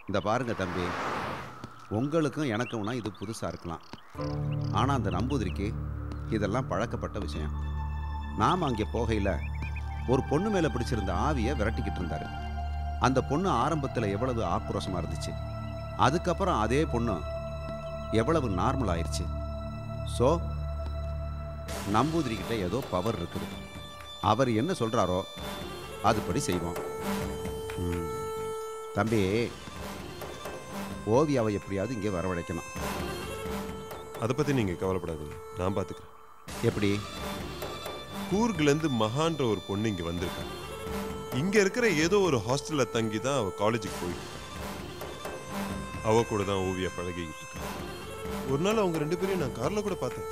இந்த பாருங்க தம்பி, உங்களுக்கும் எனக்கும்னா இது புதுசாக இருக்கலாம். ஆனால் அந்த நம்பூதிரிக்கு இதெல்லாம் பழக்கப்பட்ட விஷயம். நாம் அங்கே போகையில் ஒரு பொண்ணு மேலே பிடிச்சிருந்த ஆவியை விரட்டிக்கிட்டு இருந்தார். அந்த பொண்ணு ஆரம்பத்தில் எவ்வளவு ஆக்ரோஷமாக இருந்துச்சு, அதுக்கப்புறம் அதே பொண்ணு எவ்வளவு நார்மல் ஆயிடுச்சு. ஸோ நம்பூதிரிக்கிட்ட ஏதோ பவர் இருக்குது. அவர் என்ன சொல்கிறாரோ அதுபடி செய்வோம். தம்பி, ஓவியாவை எப்படியாவது இங்கே வரவழைக்கணும். அதை பற்றி நீங்கள் கவலைப்படாதீங்க, நான் பார்த்துக்கிறேன். எப்படி? கூர்க்லேருந்து மகான்ற ஒரு பொண்ணு இங்கே வந்திருக்காங்க. இங்கே இருக்கிற ஏதோ ஒரு ஹாஸ்டலில் தங்கி தான் அவள் காலேஜுக்கு போயிட்டு அவ கூட தான் ஓவியா பழகிக்கிட்டு இருக்கா. ஒரு நாள் அவங்க 2 பேரையும் நான் காரில் கூட பார்த்தேன்.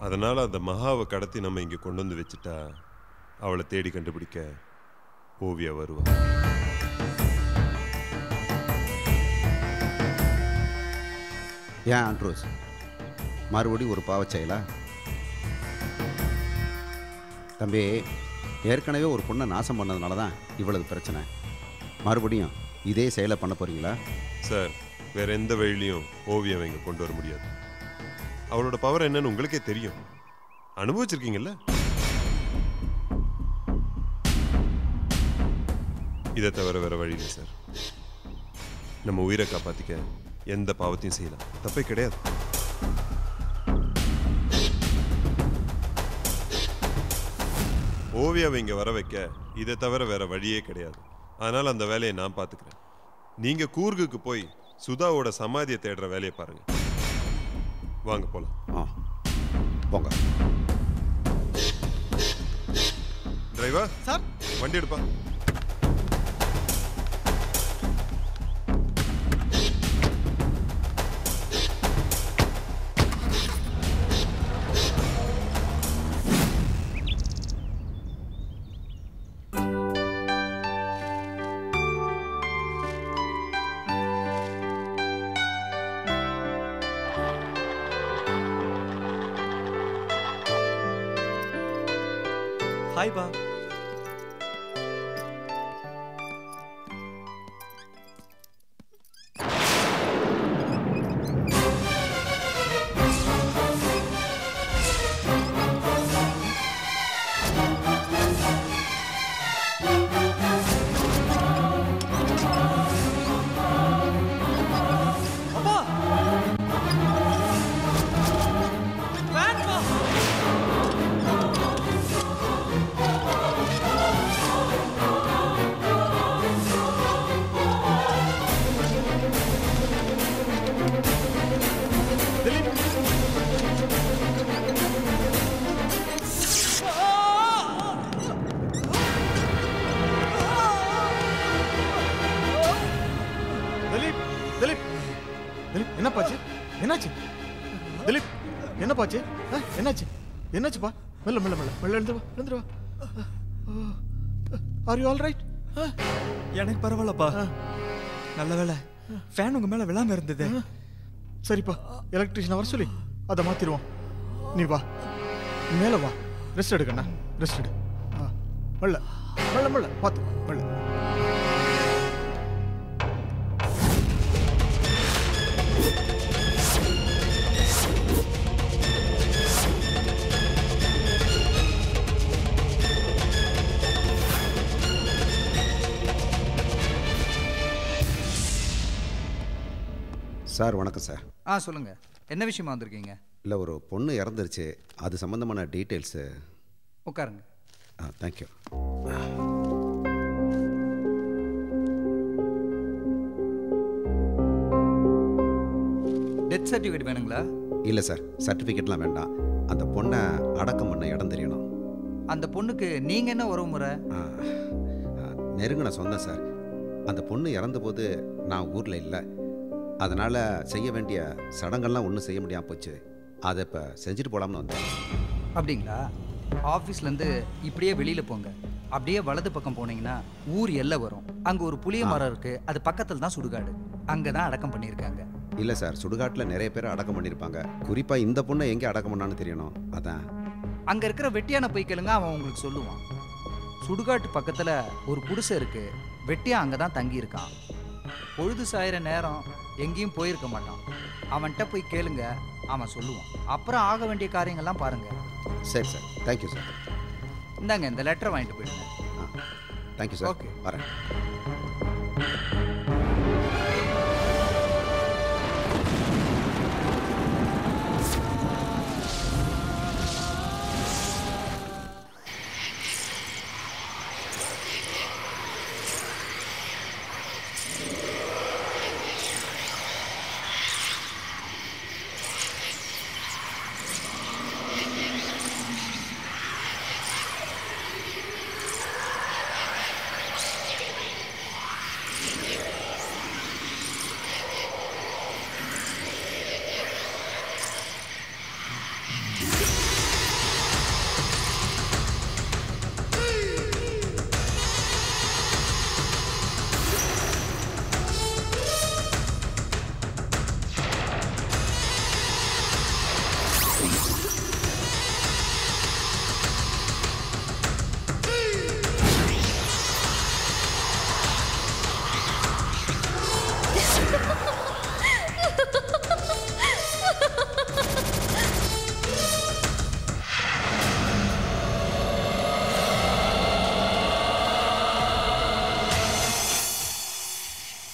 அதனால் அந்த மகாவை கடத்தி நம்ம இங்கே கொண்டு வந்து வச்சுட்டா அவளை தேடி கண்டுபிடிக்க ஓவியா வருவா. ஏன் ஆண்ட்ரூஸ், மறுபடியும் ஒரு பாவச்செயலா? தம்பி, ஏற்கனவே ஒரு பொண்ணை நாசம் பண்ணதுனால தான் இவ்வளவு பிரச்சனை. மறுபடியும் இதே செயலை பண்ண போறீங்களா? சார், வேற எந்த வழியிலையும் ஓவியம் இங்கே கொண்டு வர முடியாது. அவளோட பவர் என்னன்னு உங்களுக்கே தெரியும், அனுபவிச்சிருக்கீங்கல்ல. இதை தவிர வேற வழி இல்லை சார். நம்ம உயிரை காப்பாற்றிக்க எந்த பாவத்தையும் செய்யலாம், தப்பே கிடையாது. ஓவியாவை இங்கே வர வைக்க இதை தவிர வேற வழியே கிடையாது. அதனால் அந்த வேலையை நான் பார்த்துக்கிறேன். நீங்கள் கூர்குக்கு போய் சுதாவோட சமாதியை தேடுற வேலையை பாருங்க. வாங்க போலாம். போங்க. டிரைவர் சார், வண்டி எடுப்பா. ஹாய் பா. என்னாச்சு திலீப்? என்னப்பாச்சு? என்னாச்சு? என்னாச்சுப்பா? மெல்ல மெல்ல மெல்ல மெல்ல எழுந்துருவா. Are you all right? எனக்கு பரவாயில்லப்பா. நல்ல வேலை ஃபேன் உங்க மேல விழாம இருந்தது. சரிப்பா, எலக்ட்ரிஷியனை வர சொல்லி அதை மாத்திடுவோம். நீ வா, மேல வா, ரெஸ்ட் எடுக்கண்ணா, ரெஸ்ட் எடு. மெல்ல மெல்ல மெல்ல பார்த்து மெல்ல. சார் வணக்கம் சார். சொல்லுங்க, என்ன விஷயமா வந்திருக்கீங்க? இல்லை, ஒரு பொண்ணு இறந்துருச்சு, அது சம்மந்தமான டீட்டெயில்ஸு. உட்காருங்க. தேங்க்யூ. டெத் சர்டிஃபிகேட் வேணுங்களா? இல்லை சார், சர்டிஃபிகேட்லாம் வேண்டாம். அந்த பொண்ணை அடக்கம் பண்ண இடம் தெரியணும். அந்த பொண்ணுக்கு நீங்கள் என்ன உறவு முறை? நெருங்கின சொந்தம் சார். அந்த பொண்ணு இறந்தபோது நான் ஊரில் இல்லை, அதனால் செய்ய வேண்டிய சடங்கெல்லாம் ஒன்றும் செய்ய முடியாமல் போச்சு. அதை இப்போ செஞ்சுட்டு போகலாம்னு வந்தேன். அப்படிங்களா? ஆஃபீஸ்லேருந்து இப்படியே வெளியில் போங்க, அப்படியே வலது பக்கம் போனீங்கன்னா ஊர் எல்லை வரும். அங்கே ஒரு புளிய மரம் இருக்குது, அது பக்கத்தில் தான் சுடுகாடு. அங்கே தான் அடக்கம் பண்ணியிருக்காங்க. இல்லை சார், சுடுகாட்டில் நிறைய பேர் அடக்கம் பண்ணியிருப்பாங்க. குறிப்பாக இந்த பொண்ணை எங்கே அடக்கம் பண்ணான்னு தெரியணும், அதான். அங்கே இருக்கிற வெட்டியான போய் கேளுங்க, அவன் உங்களுக்கு சொல்லுவான். சுடுகாட்டு பக்கத்தில் ஒரு குடிசை இருக்குது, வெட்டியா அங்கே தான் தங்கியிருக்கான். பொழுது சாயிற நேரம் எங்கேயும் போயிருக்க மாட்டான். அவன்கிட்ட போய் கேளுங்க, அவன் சொல்லுவான். அப்புறம் ஆக வேண்டிய காரியங்கள்லாம் பாருங்க. சரி சார், தேங்க்யூ சார். இந்தாங்க இந்த லெட்டரை வாங்கிட்டு போயிடுங்க. Thank you sir. Okay. வரேன்.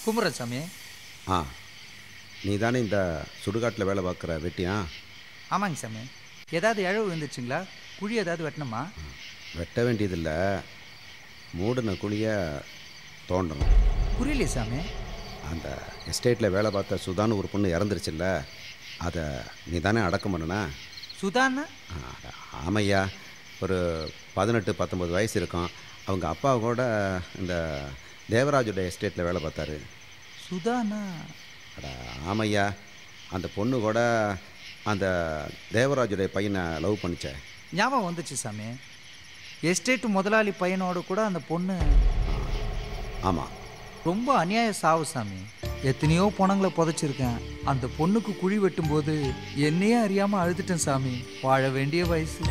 குமரன் சாமி. ஆ, நீ தானே இந்த சுடுகாட்டில் வேலை பார்க்குற வெட்டியா? ஆமாங்க சாமி. ஏதாவது இழவு விழுந்துச்சுங்களா? குழி ஏதாவது வெட்டணுமா? வெட்ட வேண்டியதில்லை, மூடின குழியை தோண்டணும். புரியலையே சாமி. அந்த எஸ்டேட்டில் வேலை பார்த்த சுதான்னு ஒரு பொண்ணு இறந்துருச்சுல்ல, அதை நீ தானே அடக்கம் பண்ணனா? சுதான்னா? ஆமையா, ஒரு 18-19 வயசு இருக்கும். அவங்க அப்பா கூட இந்த தேவராஜோட எஸ்டேட்டில் வேலை பார்த்தாரு. சுதானா? அட ஆமையா, அந்த பொண்ணு கூட அந்த தேவராஜுடைய பையனை லவ் பண்ணிச்சே. ஞாபகம் வந்துச்சு சாமி. எஸ்டேட் முதலாளி பையனோட கூட அந்த பொண்ணு. ஆமாம். ரொம்ப அநியாய சாவு சாமி. எத்தனையோ பணங்களை புதைச்சிருக்கேன். அந்த பொண்ணுக்கு குழி வெட்டும்போது என்னையே அறியாமல் அழுதுட்டேன் சாமி. வாழ வேண்டிய வயசு.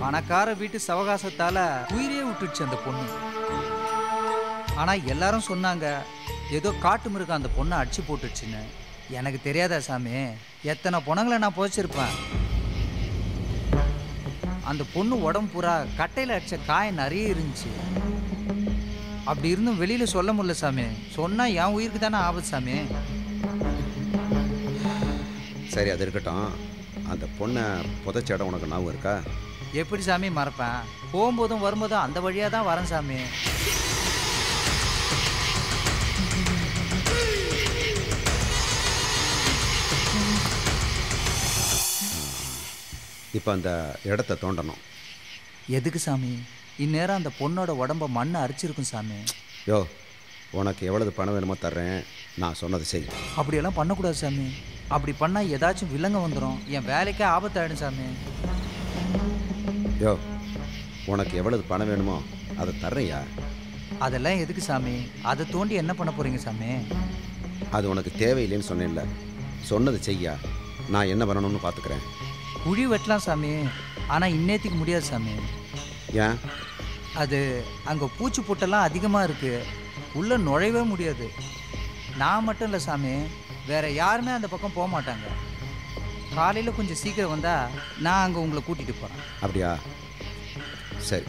பணக்கார வீட்டு சவகாசத்தால உயிரே விட்டுடுச்சு அந்த பொண்ணு. ஆனா எல்லாரும் சொன்னாங்க ஏதோ காட்டு மிருகம் அந்த பொண்ணை அடிச்சு போட்டுடுச்சுன்னு. எனக்கு தெரியாதா சாமி? எத்தனை பணங்களை நான் புதைச்சிருப்பேன். அந்த பொண்ணு உடம்பு பூரா கட்டையில் அடிச்ச காயம் நிறைய இருந்துச்சு. அப்படி இருந்தும் வெளியில சொல்ல முடியல சாமி. சொன்னா என் உயிருக்கு தானே ஆபத்து சாமி. சரி, அது இருக்கட்டும். அந்த பொண்ணை புதைச்ச இடம் உனக்கு ஞாபகம் இருக்கா? எப்படி சாமி மறப்பேன்? போகும்போதும் வரும்போதும் அந்த வழியாக தான் வரேன் சாமி. இப்போ அந்த இடத்த தோண்டணும். எதுக்கு சாமி? இந்நேரம் அந்த பொண்ணோட உடம்ப மண்ணை அரிச்சிருக்கும் சாமி. யோ, உனக்கு எவ்வளவு பணம் வேணுமோ தர்றேன், நான் சொன்னதை செய். அப்படியெல்லாம் பண்ணக்கூடாது சாமி. அப்படி பண்ணால் ஏதாச்சும் வில்லங்க வந்துடும். என் வேலைக்கே ஆபத்தாயிடும் சாமி. யோ, உனக்கு எவ்வளவு பணம் வேணுமோ அதை தர்றையா? அதெல்லாம் எதுக்கு சாமி? அதை தோண்டி என்ன பண்ண போறீங்க சாமி? அது உனக்கு தேவையில்லைன்னு சொன்னேன்ல, சொன்னது செய்யா. நான் என்ன பண்ணணும்னு பார்த்துக்கிறேன். குழி வெட்டலாம் சாமி, ஆனால் இன்னேத்துக்கு முடியாது சாமி. ஏன்? அது அங்கே பூச்சி பொட்டெல்லாம் அதிகமாக இருக்குது. உள்ளே நுழையவே முடியாது. நான் மட்டும் இல்லை சாமி, வேற யாருமே அந்த பக்கம் போக மாட்டாங்க. காலையில் கொஞ்சம் சீக்கிரம் வந்தால் நான் அங்கே உங்களை கூட்டிகிட்டு போகிறேன். அப்படியா? சரி.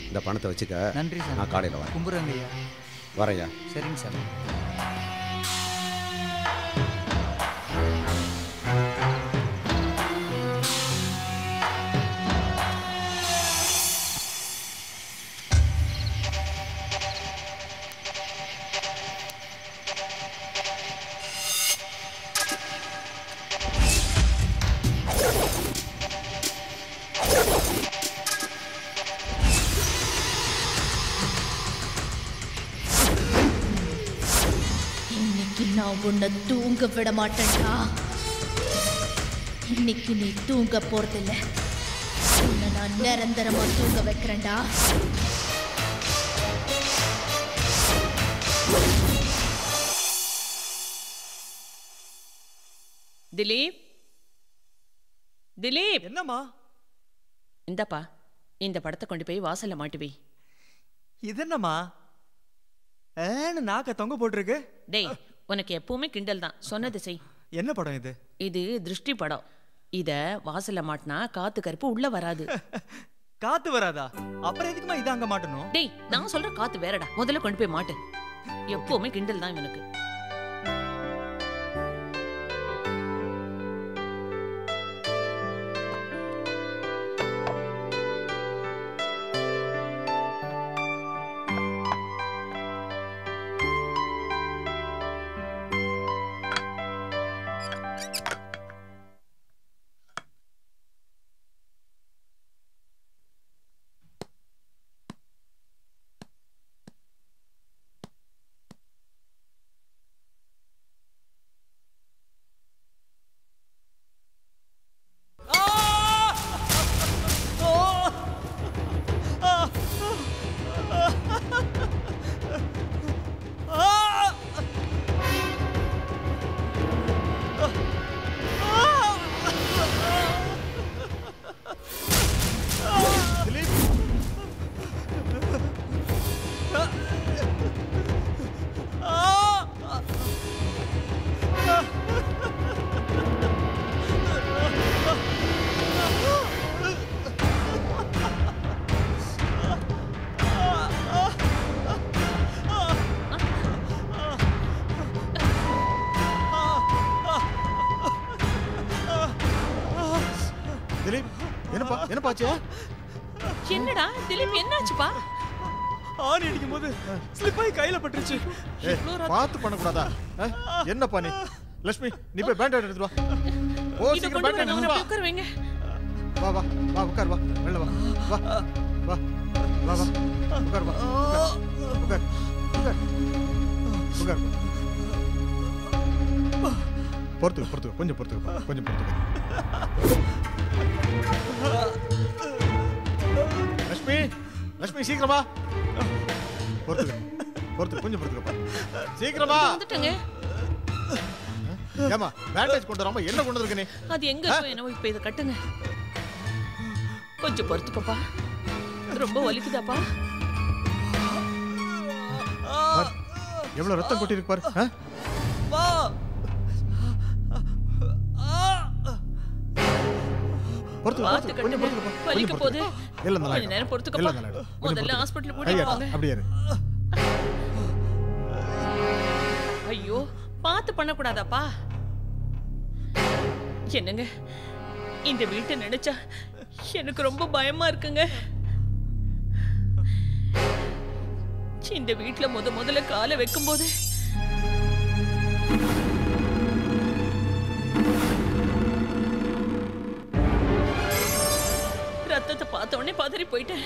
இந்த பணத்தை வச்சுக்க. நன்றி சார். நான் காலையில் வரேன். கும்புறேங்க ஐயா. வரையா? சரிங்க சார். நான் உன்னை தூங்க விட மாட்டேன்டா. இன்னைக்கு நீ தூங்க போறதில்ல. உன்னை நான் நிரந்தரமா தூங்க வைக்கிறேன்டா. திலீப், திலீப் என்னம்மா இந்தப்பா இந்த படத்தை கொண்டு போய் வாசல்ல மாட்டி வை. இது என்னம்மா ஏன்னு நாக்க தொங்க போட்டிருக்கு. டேய் உனக்கு எப்பவுமே கிண்டல் தான், சொன்னது செய். என்ன படம் இது? இது திருஷ்டி படம். இத வாசல்ல மாட்டினா காத்து கருப்பு உள்ள வராது. காத்து வராதா? அப்புறம் எதுக்குமா இதை அங்க மாட்டணும்? டேய் நான் சொல்ற காத்து வேறடா, முதல்ல கொண்டு போய் மாட்டு. எப்பவுமே கிண்டல் தான் இவனுக்கு. திலீப் என்னப்பாச்சு? என்னடா திலீப் என்னாச்சுப்பா? ஆணி அடிக்கும் போது ஸ்லிப் ஆகி கையில பட்டுருச்சு. பார்த்து பண்ணக்கூடாதா? என்னப்பா நீ? லட்சுமி நீ போய் பேண்டேட் எடுத்து வா. ஓ இத சீக்கிரம் கொண்டு பேண்டேட் வந்து எடுத்து வா. உட்கார வைங்க. வா வா வா உட்கார் வா. வெளில வா. வா வா வா வா உட்கார் வா. உட்கார் உட்கார் உட்கார். பொறுத்துக்க கொஞ்சம் பொறுத்துக்க. லட்சுமி சீக்கிரமா. பொறுத்துக்க கொஞ்சம் பொறுத்துக்கப்பா. சீக்கிரமா வந்துட்டங்க. ஏமா பேண்டேஜ் கொண்டு வராம என்ன கொண்டு வந்திருக்க நீ? அது எங்க இருக்கோ என்னவோ, இப்ப இத கட்டுங்க. கொஞ்சம் பொறுத்துக்கப்பா, ரொம்ப வலிக்குதாப்பா? எவ்வளவு ரத்தம் கொட்டி இருக்கு பாரு. பாத்து கட்டுங்க, வலிக்க போகுது. கொஞ்ச நேரம் பொறுத்துக்கப்பா. முதல்ல ஹாஸ்பிடல் கூட்டிட்டு போங்க. அப்படியே இரு. ஐயோ பாத்து பண்ணக்கூடாதாப்பா? என்னங்க இந்த வீட்டை நினைச்சா எனக்கு ரொம்ப பயமா இருக்குங்க. இந்த வீட்டுல முதல்ல காலை வைக்கும் போது ரத்தத்தை பார்த்த உடனே பதறி போயிட்டேன்.